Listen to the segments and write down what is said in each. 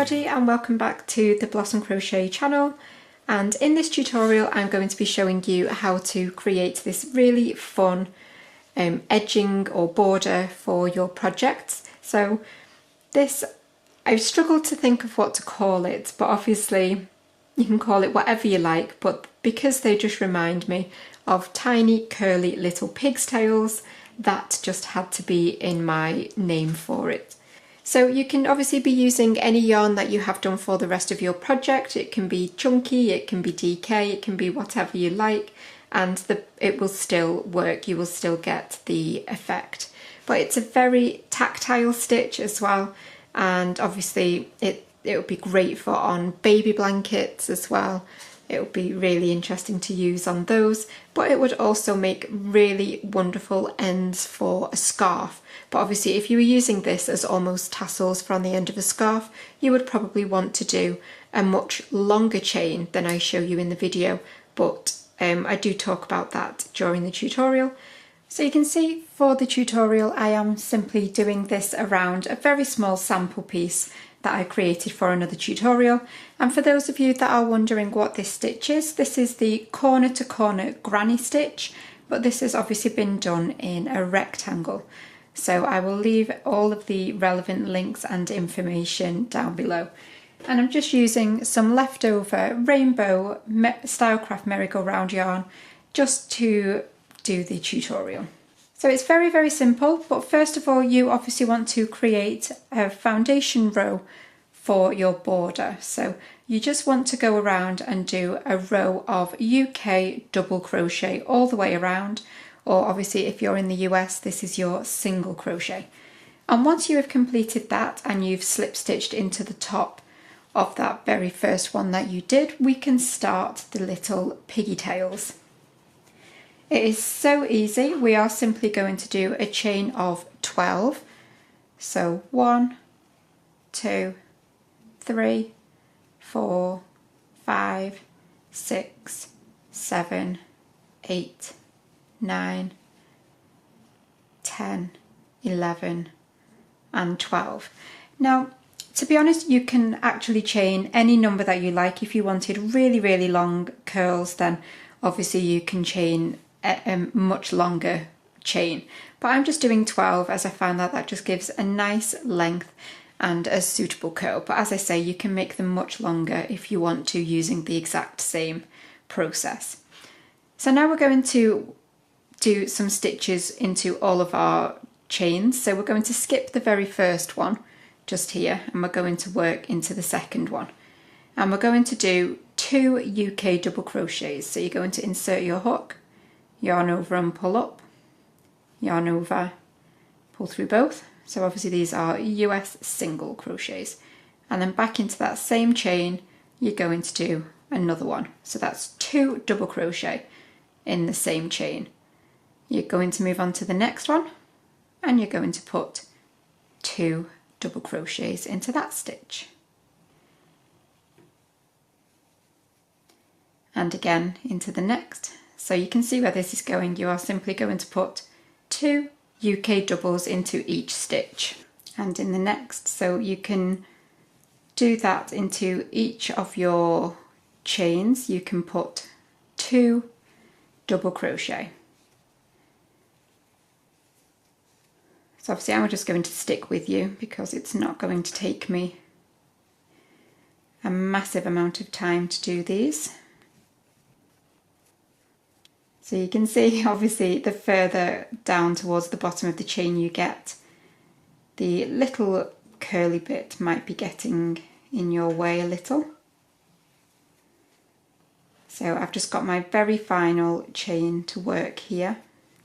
everybody, and welcome back to the Blossom Crochet channel. And in this tutorial I'm going to be showing you how to create this really fun edging or border for your projects. So this, I've struggled to think of what to call it, but obviously you can call it whatever you like, but because they just remind me of tiny curly little pig's tails, that just had to be in my name for it. So you can obviously be using any yarn that you have done for the rest of your project. It can be chunky, it can be DK, it can be whatever you like, and it will still work, you will still get the effect. But it's a very tactile stitch as well, and obviously it would be great for on baby blankets as well. It would be really interesting to use on those, but it would also make really wonderful ends for a scarf. But obviously if you were using this as almost tassels for on the end of a scarf, you would probably want to do a much longer chain than I show you in the video, but I do talk about that during the tutorial. So you can see for the tutorial I am simply doing this around a very small sample piece that I created for another tutorial. And for those of you that are wondering what this stitch is, this is the corner to corner granny stitch, but this has obviously been done in a rectangle. So I will leave all of the relevant links and information down below. And I'm just using some leftover rainbow Stylecraft merry-go-round yarn just to do the tutorial. So it's very, very simple, but first of all you obviously want to create a foundation row for your border. So you just want to go around and do a row of UK double crochet all the way around, or obviously if you're in the US this is your single crochet. And once you have completed that and you've slip stitched into the top of that very first one that you did, we can start the little piggy tails. It is so easy. We are simply going to do a chain of 12. So 1, 2, 3, 4, 5, 6, 7, 8, 9, 10, 11 and 12. Now to be honest, you can actually chain any number that you like. If you wanted really, really long curls, then obviously you can chain a much longer chain, but I'm just doing 12 as I found that just gives a nice length and a suitable curl. But as I say, you can make them much longer if you want to, using the exact same process. So now we're going to do some stitches into all of our chains. So we're going to skip the very first one just here, and we're going to work into the second one, and we're going to do 2 UK double crochets. So you're going to insert your hook, yarn over and pull up, yarn over, pull through both. So obviously these are US single crochets, and then back into that same chain you're going to do another one. So that's 2 double crochet in the same chain. You're going to move on to the next one, and you're going to put 2 double crochets into that stitch. And again into the next. So you can see where this is going. You are simply going to put 2 UK doubles into each stitch, and in the next. So you can do that into each of your chains. You can put 2 double crochet. So obviously I'm just going to stick with you because it's not going to take me a massive amount of time to do these. So you can see obviously the further down towards the bottom of the chain you get, the little curly bit might be getting in your way a little. So I've just got my very final chain to work here.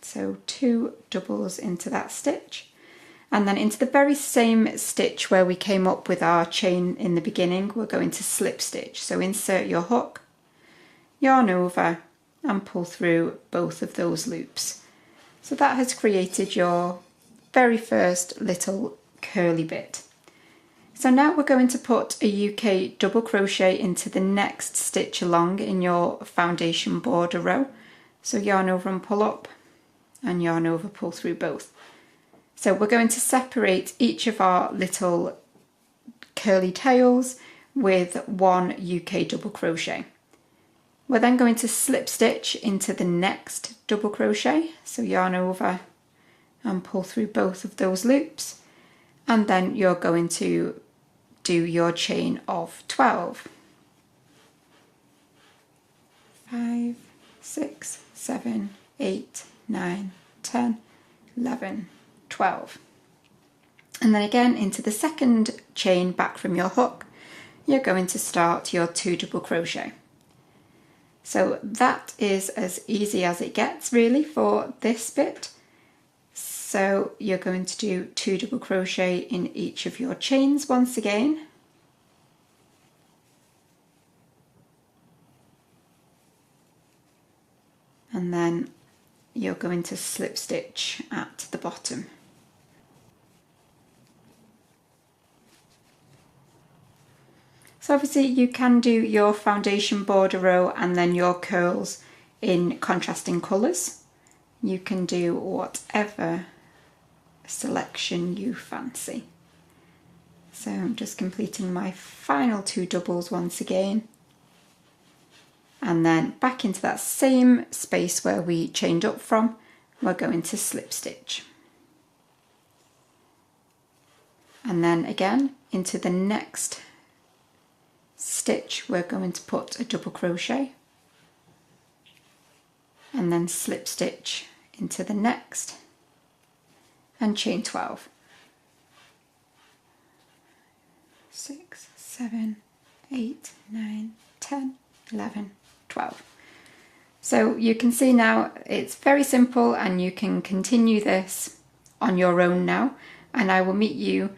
So 2 doubles into that stitch, and then into the very same stitch where we came up with our chain in the beginning, we're going to slip stitch. So insert your hook, yarn over and pull through both of those loops. So that has created your very first little curly bit. So now we're going to put a UK double crochet into the next stitch along in your foundation border row. So yarn over and pull up, and yarn over, pull through both. So we're going to separate each of our little curly tails with 1 UK double crochet. We're then going to slip stitch into the next double crochet, so yarn over and pull through both of those loops, and then you're going to do your chain of 12. 5, 6, 7, 8, 9, 10, 11, 12. And then again into the second chain back from your hook, you're going to start your 2 double crochet. So that is as easy as it gets really for this bit. So you're going to do 2 double crochet in each of your chains once again. And then you're going to slip stitch at the bottom. So obviously you can do your foundation border row and then your curls in contrasting colours. You can do whatever selection you fancy. So I'm just completing my final 2 doubles once again. And then back into that same space where we chained up from, we're going to slip stitch. And then again into the next stitch we're going to put a double crochet and then slip stitch into the next and chain 12. 6, 7, 8, 9, 10, 11, 12. So you can see now it's very simple and you can continue this on your own now, and I will meet you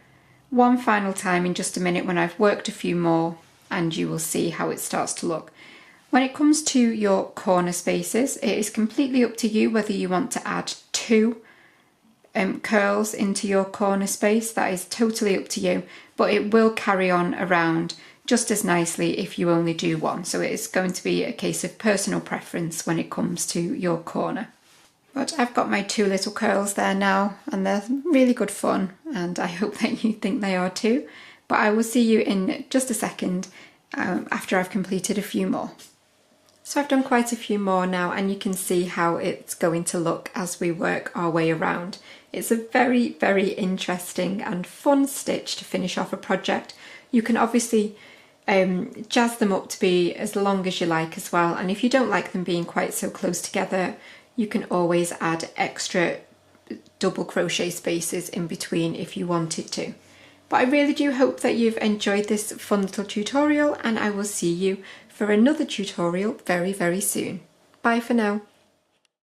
one final time in just a minute when I've worked a few more and you will see how it starts to look. When it comes to your corner spaces, it is completely up to you whether you want to add 2 curls into your corner space. That is totally up to you, but it will carry on around just as nicely if you only do 1. So it is going to be a case of personal preference when it comes to your corner. But I've got my 2 little curls there now and they're really good fun, and I hope that you think they are too. But I will see you in just a second after I've completed a few more. So I've done quite a few more now and you can see how it's going to look as we work our way around. It's a very, very interesting and fun stitch to finish off a project. You can obviously jazz them up to be as long as you like as well, and if you don't like them being quite so close together, you can always add extra double crochet spaces in between if you wanted to. But I really do hope that you've enjoyed this fun little tutorial, and I will see you for another tutorial very, very soon. Bye for now.